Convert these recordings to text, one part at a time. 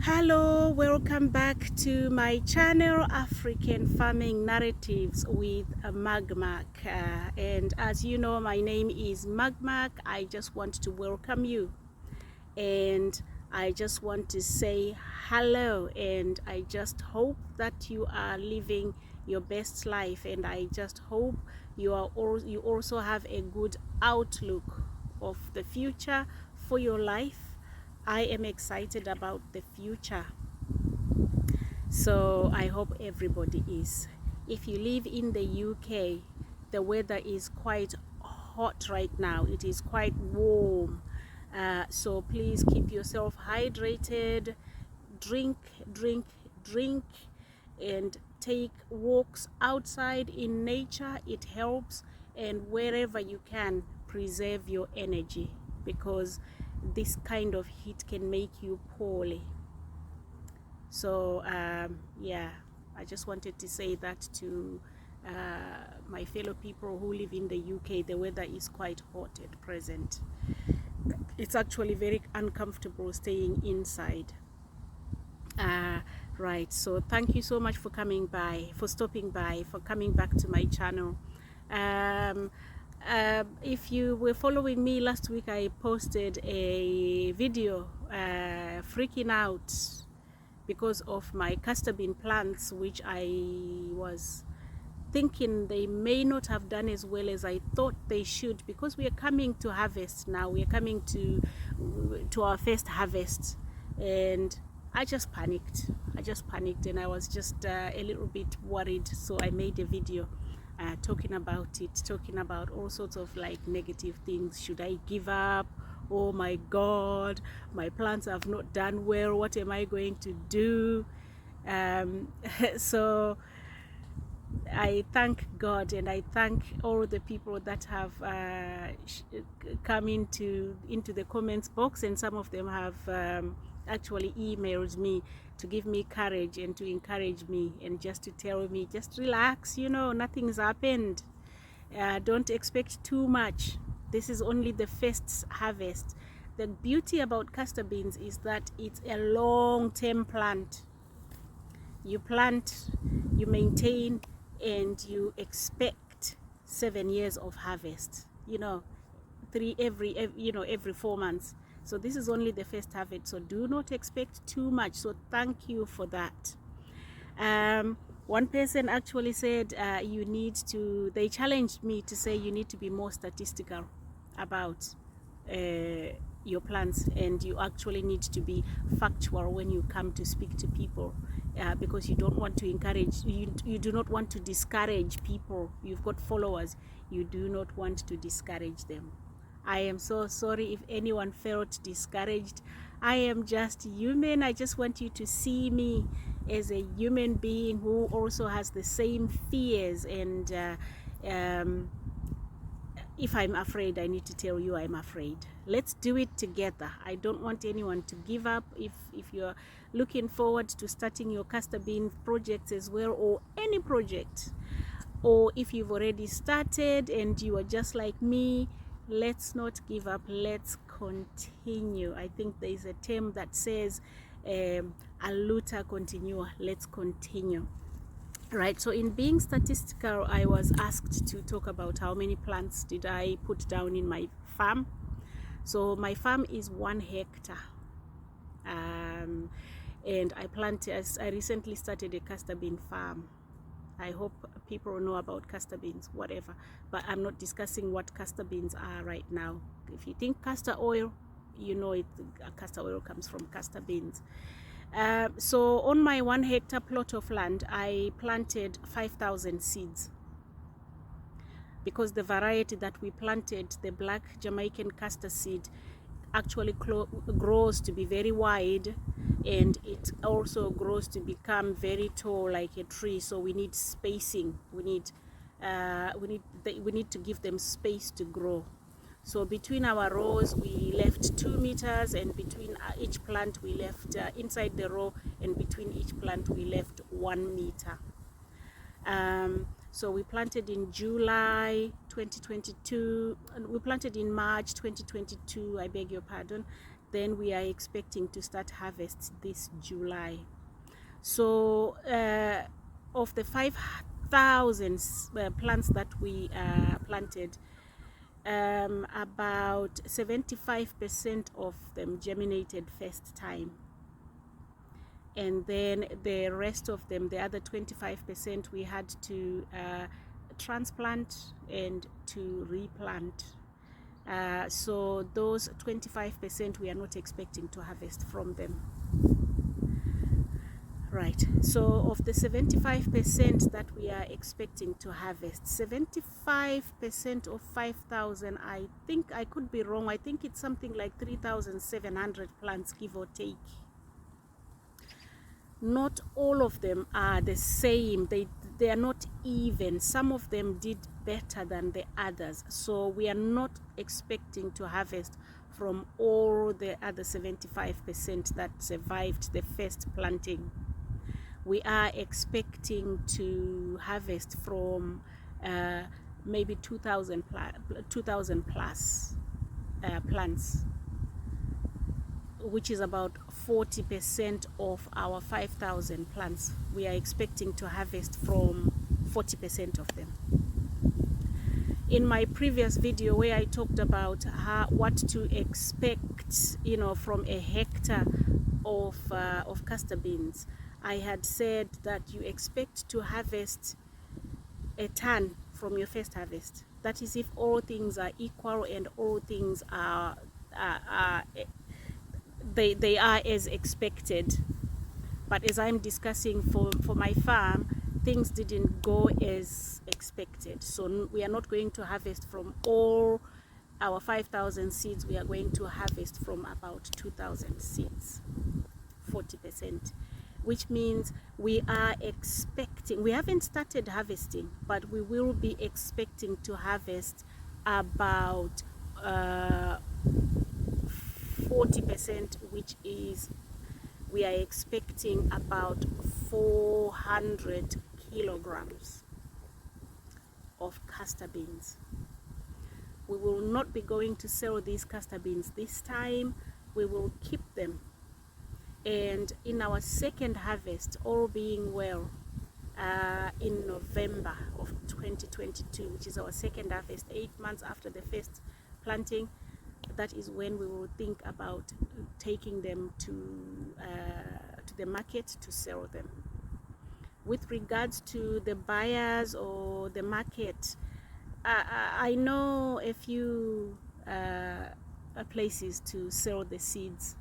Hello, welcome back to my channel African Farming Narratives with Magmak. And as you know, my name is Magmak. I just want to welcome you, and I just want to say hello, and I just hope that you are living your best life, and I just hope you also have a good outlook of the future for your life. I am excited about the future, so I hope everybody is. If you live in the UK, the weather is quite hot right now. It is quite warm, so please keep yourself hydrated, drink, and take walks outside in nature. It helps, and wherever you can, preserve your energy, because this kind of heat can make you poorly. So yeah, I just wanted to say that to my fellow people who live in the UK. The weather is quite hot at present. It's actually very uncomfortable staying inside. Right, so thank you so much for coming by, for stopping by, for coming back to my channel. If you were following me last week, I posted a video freaking out because of my castor bean plants, which I was thinking they may not have done as well as I thought they should, because we are coming to harvest now. We are coming to our first harvest, and I just panicked, and I was just a little bit worried. So I made a video talking about it, talking about all sorts of like negative things. Should I give up? Oh my God, my plants have not done well. What am I going to do? So I thank God, and I thank all the people that have come into the comments box, and some of them have actually emailed me to give me courage and to encourage me, and just to tell me, just relax, you know, nothing's happened. Don't expect too much. This is only the first harvest. The beauty about castor beans is that it's a long-term plant. You plant, you maintain, and you expect 7 years of harvest, you know, every 4 months. So this is only the first harvest, so do not expect too much. So thank you for that. One person actually said they challenged me to say you need to be more statistical about your plants, and you actually need to be factual when you come to speak to people, because you don't want to encourage, you do not want to discourage people. You've got followers, you do not want to discourage them. I am so sorry if anyone felt discouraged. I am just human. I just want you to see me as a human being who also has the same fears, and if I'm afraid, I need to tell you I'm afraid. Let's do it together. I don't want anyone to give up. If you're looking forward to starting your castor bean projects as well, or any project, or if you've already started and you are just like me, let's not give up. Let's continue. I think there is a term that says "aluta continua." Let's continue. Right, so in being statistical, I was asked to talk about how many plants did I put down in my farm. So my farm is 1 hectare, and I recently started a castor bean farm. I hope people know about castor beans, whatever, but I'm not discussing what castor beans are right now. If you think castor oil, you know it. Castor oil comes from castor beans. So on my 1 hectare plot of land, I planted 5,000 seeds, because the variety that we planted, the black Jamaican castor seed, actually grows to be very wide, and it also grows to become very tall like a tree. So we need spacing. We need to give them space to grow. So between our rows we left 2 meters, and between each plant we left inside the row, and between each plant we left 1 meter. So we planted in July 2022, and we planted in March 2022, I beg your pardon, then we are expecting to start harvest this July. So of the 5,000 plants that we planted, about 75% of them germinated first time, and then the rest of them, the other 25%, we had to transplant and to replant. So those 25% we are not expecting to harvest from them. Right, so of the 75% that we are expecting to harvest, 75% of 5,000, I think, I could be wrong, I think it's something like 3,700 plants, give or take. Not all of them are the same, they are not even. Some of them did better than the others, so we are not expecting to harvest from all the other 75% that survived the first planting. We are expecting to harvest from maybe 2,000 plus plants, which is about 40% of our 5,000 plants. We are expecting to harvest from 40% of them. In my previous video where I talked about what to expect, you know, from a hectare of castor beans, I had said that you expect to harvest a ton from your first harvest. That is if all things are equal and all things are they are as expected. But as I'm discussing for my farm, things didn't go as expected. So we are not going to harvest from all our 5,000 seeds. We are going to harvest from about 2,000 seeds, 40%. Which means we are expecting, we haven't started harvesting, but we will be expecting to harvest about 40%, which is, we are expecting about 400 kilograms of castor beans. We will not be going to sell these castor beans this time. We will keep them. And in our second harvest, all being well, in November of 2022, which is our second harvest, 8 months after the first planting, that is when we will think about taking them to the market to sell them. With regards to the buyers or the market, I know a few places to sell the seeds.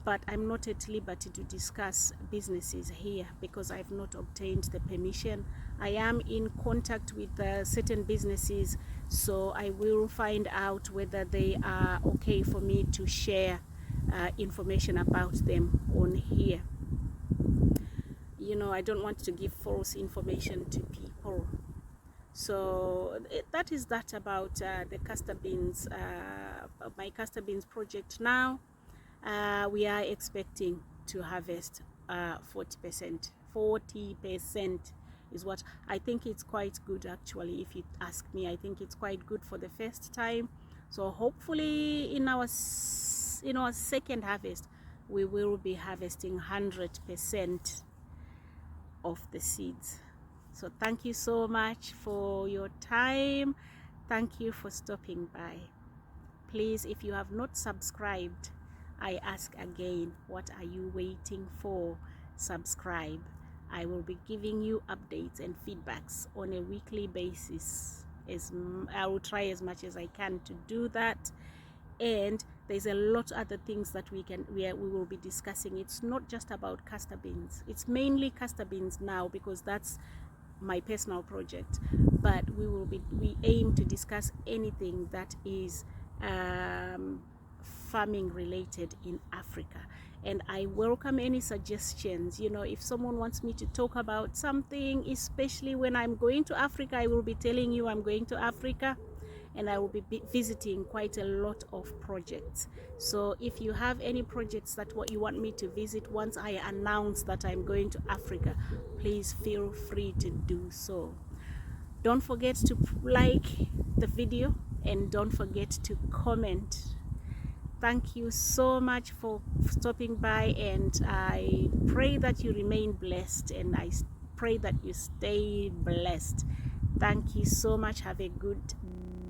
But I'm not at liberty to discuss businesses here because I've not obtained the permission. I am in contact with certain businesses, so I will find out whether they are okay for me to share information about them on here. You know, I don't want to give false information to people. So that is that about the castor beans, my castor beans project now. We are expecting to harvest 40%. 40% is what I think. It's quite good, actually. If you ask me, I think it's quite good for the first time. So hopefully in our second harvest, we will be harvesting 100% of the seeds. So thank you so much for your time. Thank you for stopping by. Please, if you have not subscribed, I ask again, what are you waiting for? Subscribe. I will be giving you updates and feedbacks on a weekly basis. I will try as much as I can to do that. And there's a lot of other things that we will be discussing. It's not just about castor beans. It's mainly castor beans now because that's my personal project. But we aim to discuss anything that is farming related in Africa, and I welcome any suggestions. You know, if someone wants me to talk about something, especially when I'm going to Africa, I will be telling you I'm going to Africa, and I will be visiting quite a lot of projects. So if you have any projects that what you want me to visit once I announce that I'm going to Africa, please feel free to do so. Don't forget to like the video and don't forget to comment. thank you so much for stopping by, and I pray that you remain blessed, and I pray that you stay blessed. Thank you so much. Have a good